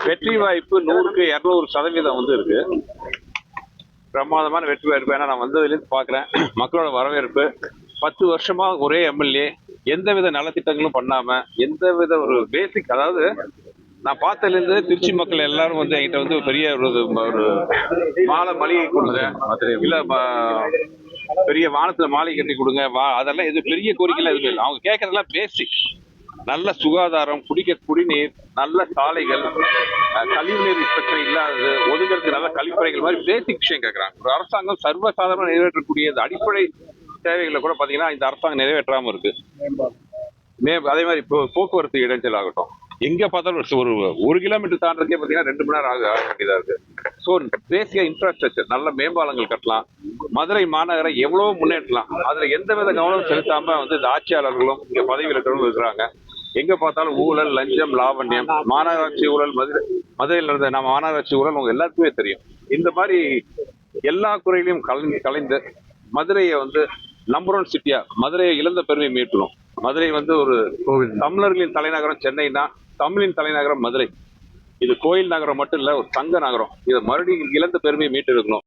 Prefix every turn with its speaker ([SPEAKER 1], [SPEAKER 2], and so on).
[SPEAKER 1] வெற்றி வாய்ப்பு 100க்கு 200% வந்து இருக்கு. பிரமாதமான வெற்றி வாய்ப்பு. ஏன்னா நான் வந்ததுலேருந்து பார்க்குறேன் மக்களோட வரவேற்பு. 10 வருஷமா ஒரே எம்எல்ஏ, எந்தவித நலத்திட்டங்களும் பண்ணாம, எந்தவித ஒரு பேசிக், அதாவது நான் பார்த்ததுலேருந்து திருச்சி மக்கள் எல்லாரும் வந்து என்கிட்ட வந்து பெரிய ஒரு மாலை மளிகை கொடுங்க, இல்ல பெரிய வானத்துல மாலை கட்டி கொடுங்க, அதெல்லாம் எது பெரிய கோரிக்கைலாம் எதுவும் இல்லை. அவங்க கேட்கறதெல்லாம் பேசிக். நல்ல சுகாதாரம், குடிக்க குடிநீர், நல்ல சாலைகள், கழிவுநீர் பிரச்சனை இல்லாதது, ஒதுங்கிறதுக்கு நல்ல கழிப்பறைகள் மாதிரி பேசிக் விஷயம் கேட்கறாங்க. ஒரு அரசாங்கம் சர்வசாதாரணம் நிறைவேற்றக்கூடிய அடிப்படை தேவைகளை கூட பாத்தீங்கன்னா இந்த அரசாங்கம் நிறைவேற்றாம இருக்கு. அதே மாதிரி இப்போ போக்குவரத்து இடைஞ்சல் ஆகட்டும், எங்க பார்த்தாலும் ஒரு கிலோமீட்டர் தாண்டதுக்கே பாத்தீங்கன்னா 2 மணி நேரம் ஆக வேண்டியதா இருக்கு. ஸோ பேசிய இன்ஃப்ராஸ்ட்ரக்சர், நல்ல மேம்பாலங்கள் கட்டலாம், மதுரை மாநகரை எவ்வளவோ முன்னேற்றலாம். அதுல எந்தவித கவனம் செலுத்தாம வந்து இந்த ஆட்சியாளர்களும் இங்க பதவியில் இருக்கிறவங்க இருக்கிறாங்க. எங்க பார்த்தாலும் ஊழல், லஞ்சம், லாவண்யம், மாநகராட்சி ஊழல், மதுரையில் இருந்த நம்ம மாநகராட்சி ஊழல் உங்க எல்லாத்துக்குமே தெரியும். இந்த மாதிரி எல்லா குறைகளையும் கலைந்து மதுரையை வந்து நம்பர் 1 சிட்டியா, மதுரையை இழந்த பெருமை மீட்டணும். மதுரை வந்து ஒரு தமிழர்களின் தலைநகரம் சென்னைனா, தமிழின் தலைநகரம் மதுரை. இது கோயில் நகரம் மட்டும் இல்ல, ஒரு தங்க நகரம். இதை மறுபடியும் இழந்த பெருமையை மீட்டு இருக்கணும்.